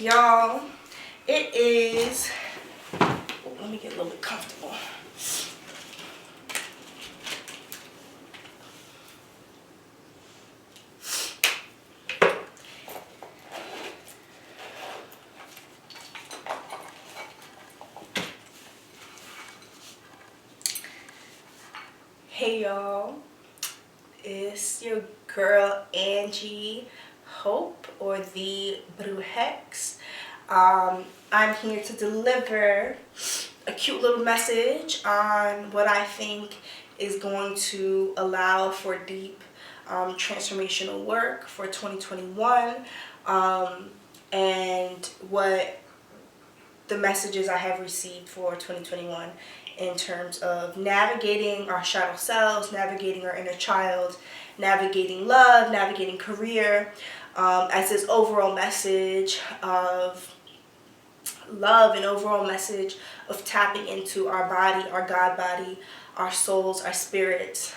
Y'all, it is, let me get a little bit comfortable. Hey y'all, it's your girl Angie Hope, or the Blue Hex. I'm here to deliver a cute little message on what I think is going to allow for deep transformational work for 2021, and what the messages I have received for 2021 in terms of navigating our shadow selves, navigating our inner child, navigating love, navigating career, as this overall message of love, and overall message of tapping into our body, our God body, our souls, our spirits.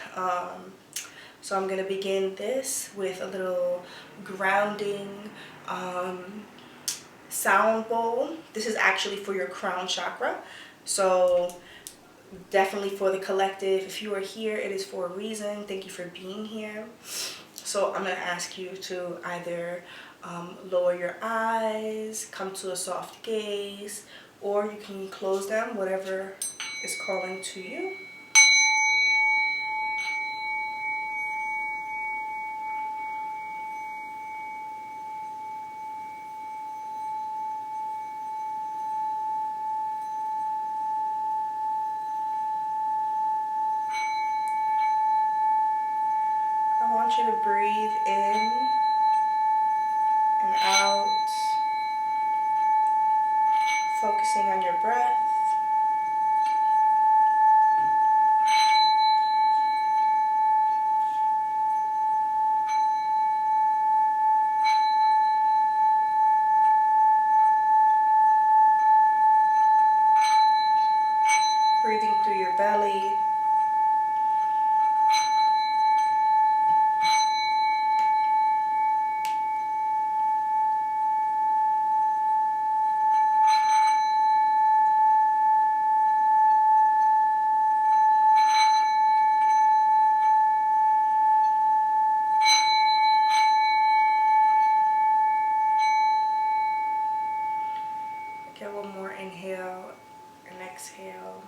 So I'm going to begin this with a little grounding sound bowl. This is actually for your crown chakra. So definitely for the collective. If you are here, it is for a reason. Thank you for being here. So I'm going to ask you to either lower your eyes, come to a soft gaze, or you can close them, whatever is calling to you. I want you to breathe in and out, focusing on your breath. Breathing through your belly. Get one more inhale and exhale.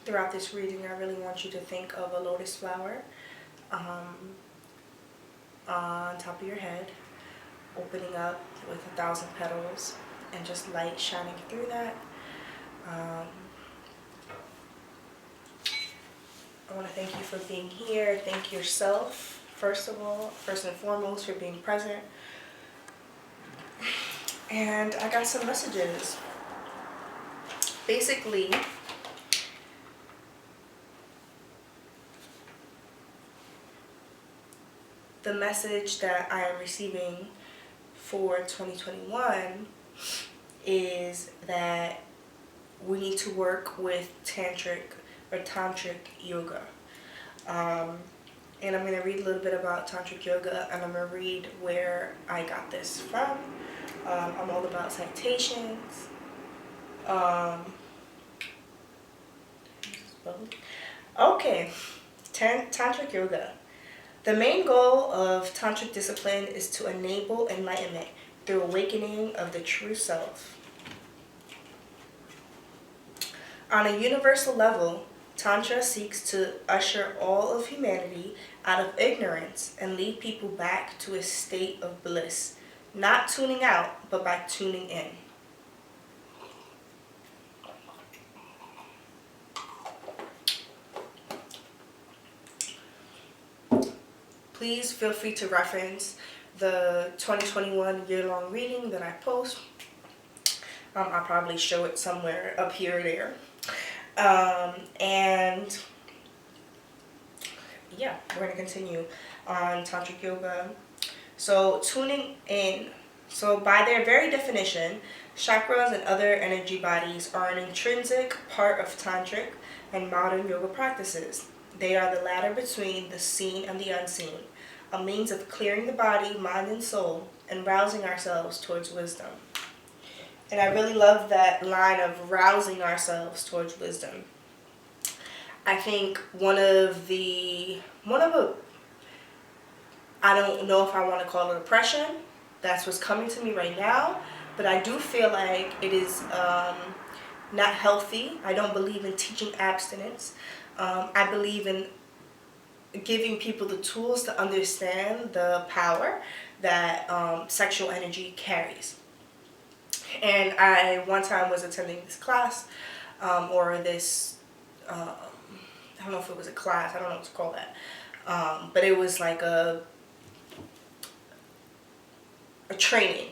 Throughout this reading, I really want you to think of a lotus flower on top of your head, opening up with 1,000 petals, and just light shining through that. I want to thank you for being here. Thank yourself, first and foremost, for being present. And I got some messages. Basically, the message that I am receiving for 2021 is that we need to work with Tantric Yoga. And I'm going to read a little bit about Tantric Yoga, and I'm going to read where I got this from. I'm all about citations. Okay, Tantric Yoga. The main goal of Tantric discipline is to enable enlightenment through awakening of the true self. On a universal level, Tantra seeks to usher all of humanity out of ignorance and lead people back to a state of bliss, not tuning out, but by tuning in. Please feel free to reference the 2021 year-long reading that I post. I'll probably show it somewhere up here or there. And yeah, we're going to continue on Tantric Yoga. So tuning in. So by their very definition, chakras and other energy bodies are an intrinsic part of Tantric and modern yoga practices. They are the ladder between the seen and the unseen, a means of clearing the body, mind, and soul, and rousing ourselves towards wisdom. And I really love that line of rousing ourselves towards wisdom. I think I don't know if I want to call it oppression. That's what's coming to me right now. But I do feel like it is not healthy. I don't believe in teaching abstinence. I believe in giving people the tools to understand the power that sexual energy carries. And I one time was attending this class or this, I don't know if it was a class, I don't know what to call that. But it was like a training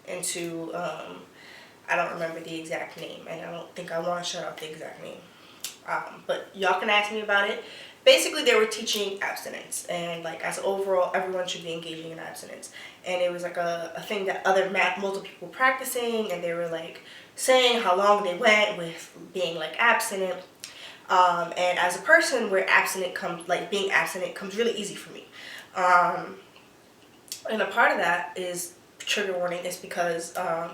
into, I don't remember the exact name, and I don't think I want to shut out the exact name. But y'all can ask me about it. Basically, they were teaching abstinence, and like as overall, everyone should be engaging in abstinence. And it was like a thing that multiple people were practicing, and they were like saying how long they went with being like abstinent. And as a person where being abstinent comes really easy for me. And a part of that is, trigger warning, is because I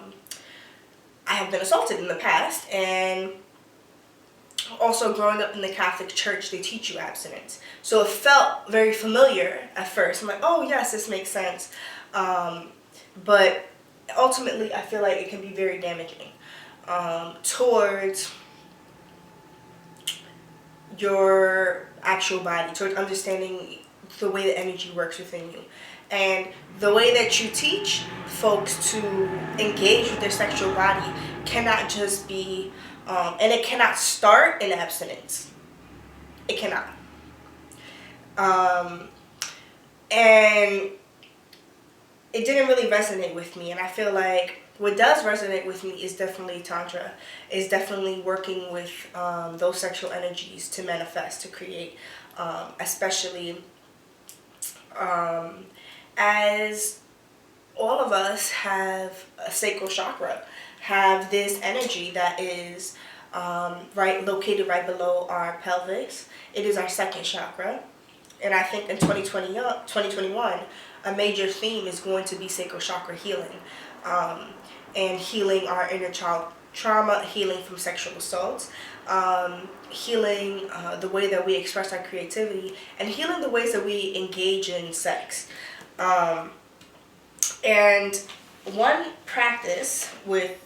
have been assaulted in the past, and also growing up in the Catholic Church, they teach you abstinence. So it felt very familiar at first. I'm like, oh yes, this makes sense. But ultimately, I feel like it can be very damaging towards your actual body, towards understanding the way the energy works within you. And the way that you teach folks to engage with their sexual body cannot just be, and it cannot start in abstinence. It cannot. And it didn't really resonate with me. And I feel like what does resonate with me is definitely Tantra, is definitely working with those sexual energies to manifest, to create, especially as all of us have a sacral chakra, have this energy that is located right below our pelvis. It is our second chakra. And I think in 2021, a major theme is going to be sacral chakra healing, and healing our inner child trauma, healing from sexual assaults, healing the way that we express our creativity, and healing the ways that we engage in sex. And one practice with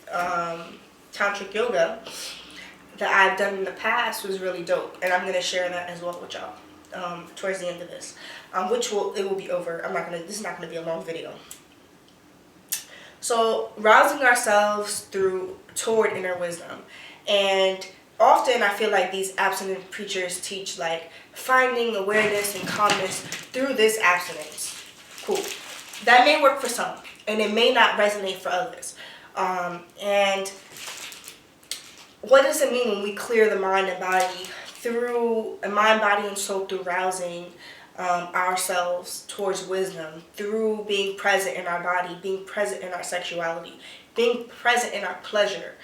Tantric Yoga that I've done in the past was really dope, and I'm going to share that as well with y'all towards the end of this, it will be over. This is not going to be a long video. So rousing ourselves toward inner wisdom. And often I feel like these abstinent preachers teach like finding awareness and calmness through this abstinence. Cool. That may work for some, and it may not resonate for others. And what does it mean when we clear the mind and body body, and soul through rousing ourselves towards wisdom, through being present in our body, being present in our sexuality, being present in our pleasure?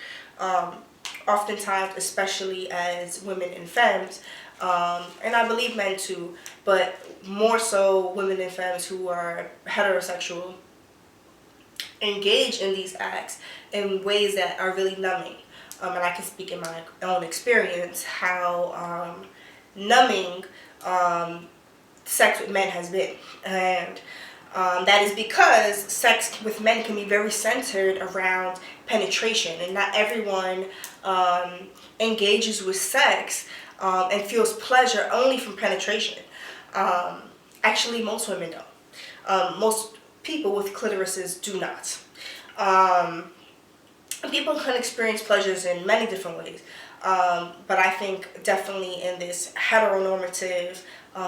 Oftentimes, especially as women and femmes, and I believe men too, but more so women and femmes who are heterosexual, engage in these acts in ways that are really numbing. And I can speak in my own experience how numbing sex with men has been. And that is because sex with men can be very centered around penetration, and not everyone engages with sex and feels pleasure only from penetration. Actually, most women don't. Most people with clitorises do not. People can experience pleasures in many different ways, but I think definitely in this heteronormative,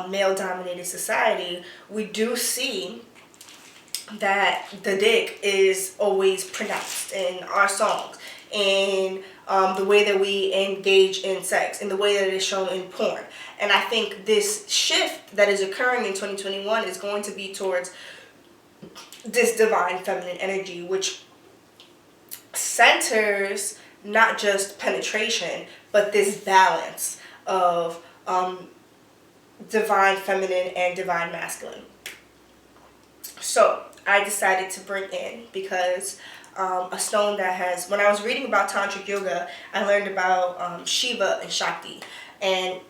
male-dominated society, we do see that the dick is always pronounced in our songs, in the way that we engage in sex, in the way that it is shown in porn. And I think this shift that is occurring in 2021 is going to be towards this divine feminine energy, which centers not just penetration, but this balance of divine feminine and divine masculine. So I decided to bring in, because a stone that has, when I was reading about Tantric Yoga, I learned about Shiva and Shakti. And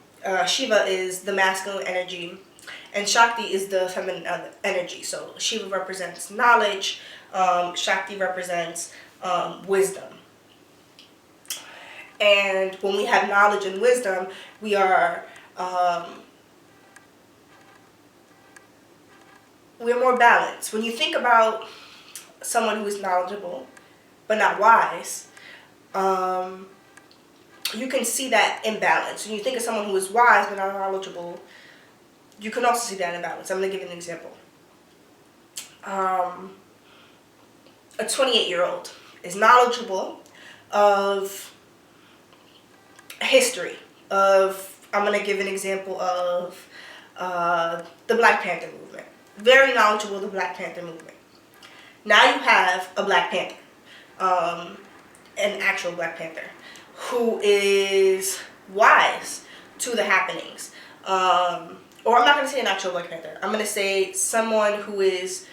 Shiva is the masculine energy, and Shakti is the feminine energy. So Shiva represents knowledge, Shakti represents wisdom. And when we have knowledge and wisdom, we are we're more balanced. When you think about someone who is knowledgeable but not wise, you can see that imbalance. When you think of someone who is wise but not knowledgeable, you can also see that imbalance. I'm going to give you an example. A 28-year-old is knowledgeable of history. I'm going to give an example of the Black Panther movement. Very knowledgeable of the Black Panther movement. Now you have a Black Panther, an actual Black Panther, who is wise to the happenings. Or I'm not going to say an actual Black Panther. I'm going to say someone who is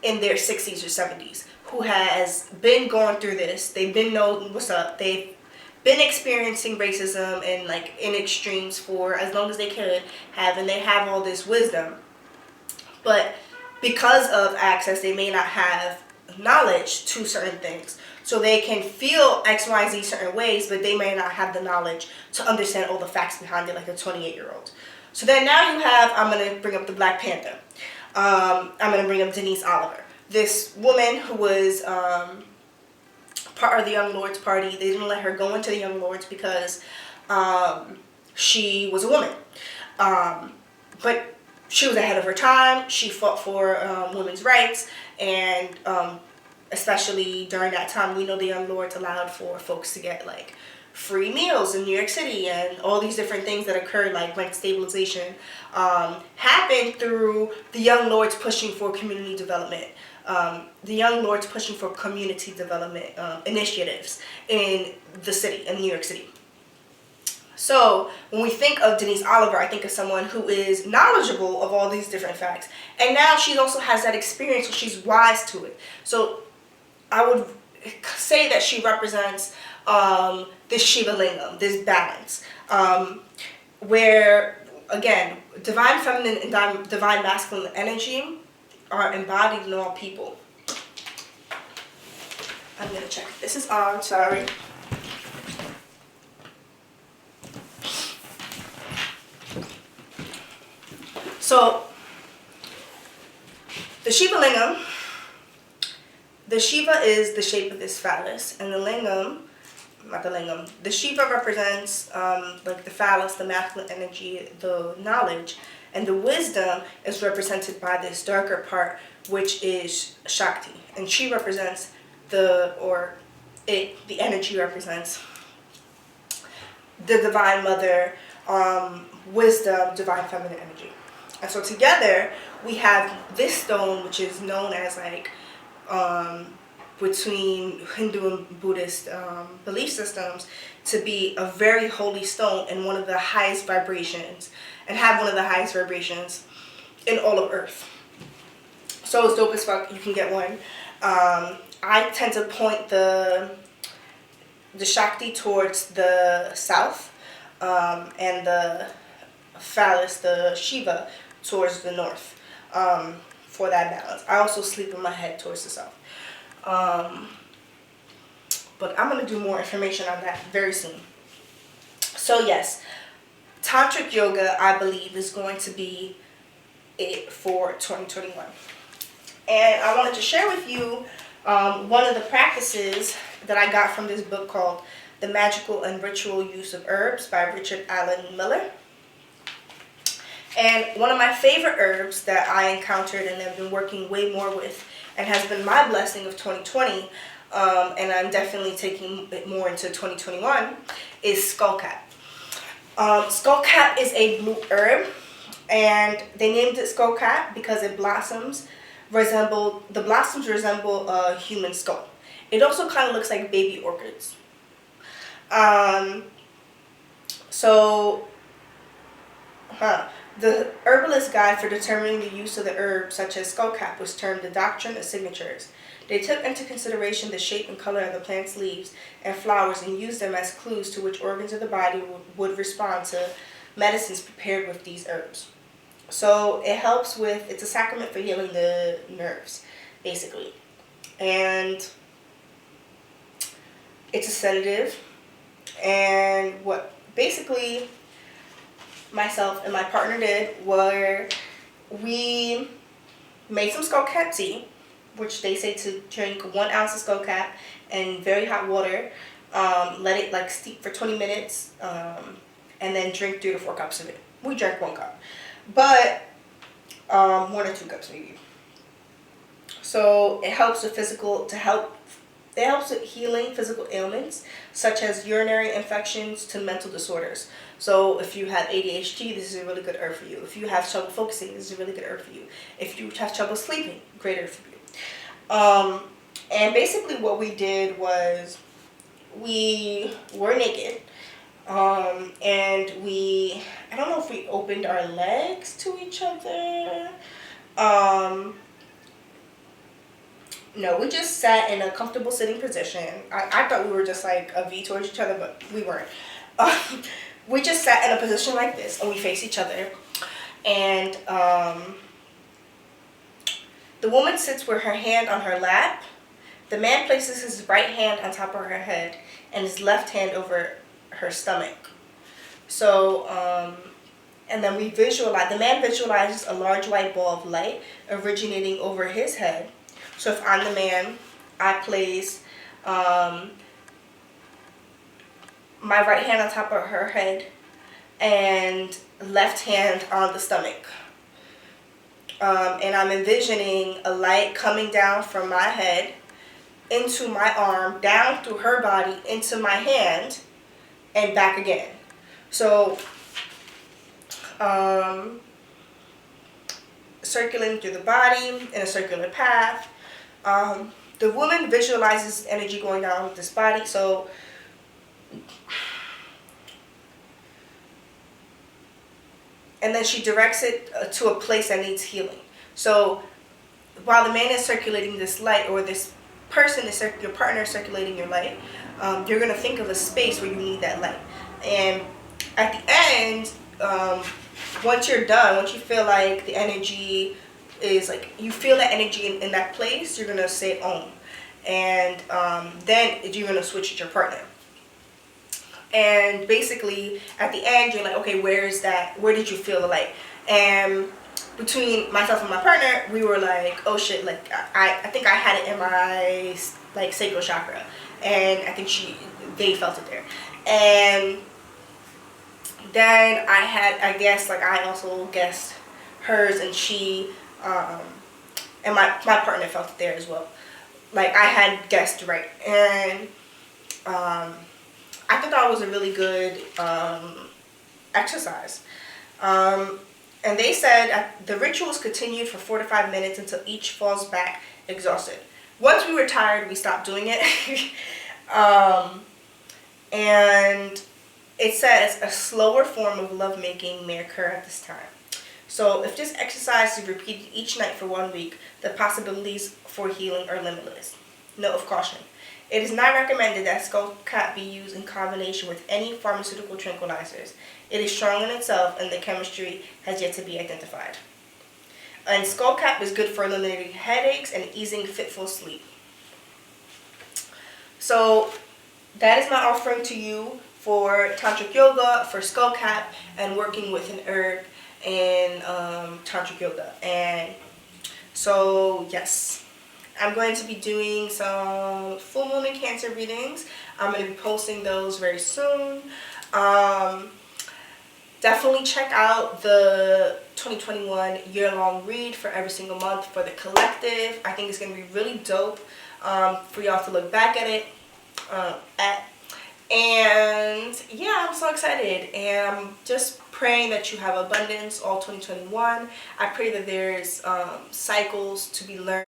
in their 60s or 70s, who has been going through this. They've been knowing what's up. They've been experiencing racism and like in extremes for as long as they could have, and they have all this wisdom. But because of access, they may not have knowledge to certain things. So they can feel X, Y, Z certain ways, but they may not have the knowledge to understand all the facts behind it, like a 28-year-old. So then now you have, I'm going to bring up the Black Panther. I'm going to bring up Denise Oliver. This woman who was part of the Young Lords Party. They didn't let her go into the Young Lords because she was a woman. But she was ahead of her time. She fought for women's rights, and especially during that time, we know the Young Lords allowed for folks to get like free meals in New York City, and all these different things that occurred, like rent stabilization, happened through the Young Lords pushing for community development. The Young Lords pushing for community development initiatives in the city, in New York City. So when we think of Denise Oliver, I think of someone who is knowledgeable of all these different facts. And now she also has that experience, so she's wise to it. So I would say that she represents this Shiva Lingam, this balance, where, again, divine feminine and divine masculine energy are embodied in all people. I'm going to check. This is on, sorry. So, the Shiva Lingam, the Shiva is the shape of this phallus, and the Lingam, not the Lingam, the Shiva represents like the phallus, the masculine energy, the knowledge, and the wisdom is represented by this darker part, which is Shakti, and she represents the energy represents the divine mother, wisdom, divine feminine energy. And so together we have this stone, which is known as like between Hindu and Buddhist belief systems to be a very holy stone and one of the highest vibrations, and have one of the highest vibrations in all of Earth. So it's dope as fuck. You can get one. I tend to point the Shakti towards the south, and the phallus, the Shiva, towards the north, for that balance. I also sleep with my head towards the south. But I'm going to do more information on that very soon. So yes, Tantric Yoga, I believe, is going to be it for 2021. And I wanted to share with you one of the practices that I got from this book called The Magical and Ritual Use of Herbs by Richard Allen Miller. And one of my favorite herbs that I encountered and have been working way more with, and has been my blessing of 2020, and I'm definitely taking it more into 2021, is Skullcap. Skullcap is a blue herb, and they named it Skullcap because the blossoms resemble a human skull. It also kind of looks like baby orchids. The herbalist guide for determining the use of the herb, such as skullcap, was termed the Doctrine of Signatures. They took into consideration the shape and color of the plant's leaves and flowers and used them as clues to which organs of the body would respond to medicines prepared with these herbs. So it helps with, it's a sacrament for healing the nerves, basically. And it's a sedative. And what basically myself and my partner did were we made some skullcap tea, which they say to drink 1 ounce of skullcap in very hot water, let it like steep for 20 minutes, and then drink 3 to 4 cups of it. We drank 1 cup, but 1 or 2 cups maybe. So it helps with it helps with healing physical ailments such as urinary infections to mental disorders. So if you have ADHD, this is a really good herb for you. If you have trouble focusing, this is a really good herb for you. If you have trouble sleeping, great herb for you. And basically what we did was we were naked, and I don't know if we opened our legs to each other. No, we just sat in a comfortable sitting position. I thought we were just like a V towards each other, but we weren't. We just sat in a position like this, and we faced each other. And the woman sits with her hand on her lap. The man places his right hand on top of her head and his left hand over her stomach. So, and then we visualize, the man visualizes a large white ball of light originating over his head. So if I'm the man, I place my right hand on top of her head and left hand on the stomach. And I'm envisioning a light coming down from my head into my arm, down through her body, into my hand, and back again. So, circulating through the body in a circular path. The woman visualizes energy going down this body. So, and then she directs it to a place that needs healing. So while the man is circulating this light, or this person is your partner is circulating your light, you're going to think of a space where you need that light. And at the end, once you're done, once you feel like the energy is like, you feel that energy in that place, you're going to say Om. And then you're going to switch with your partner. And basically, at the end, you're like, okay, where did you feel the light? And between myself and my partner, we were like, oh shit, like, I think I had it in my, like, sacral chakra. And I think they felt it there. And then I guess, like, I also guessed hers, and she, and my partner felt it there as well. Like, I had guessed right. And, I thought that was a really good exercise. And they said the rituals continued for 4 to 5 minutes until each falls back exhausted. Once we were tired, we stopped doing it. And it says a slower form of lovemaking may occur at this time. So if this exercise is repeated each night for 1 week, the possibilities for healing are limitless. Note of caution. It is not recommended that skullcap be used in combination with any pharmaceutical tranquilizers. It is strong in itself, and the chemistry has yet to be identified. And skullcap is good for eliminating headaches and easing fitful sleep. So that is my offering to you for Tantric Yoga, for skullcap, and working with an herb in Tantric Yoga. And so, yes. I'm going to be doing some full moon and Cancer readings. I'm going to be posting those very soon. Definitely check out the 2021 year-long read for every single month for the collective. I think it's going to be really dope for y'all to look back at it. And yeah, I'm so excited. And I'm just praying that you have abundance all 2021. I pray that there's cycles to be learned.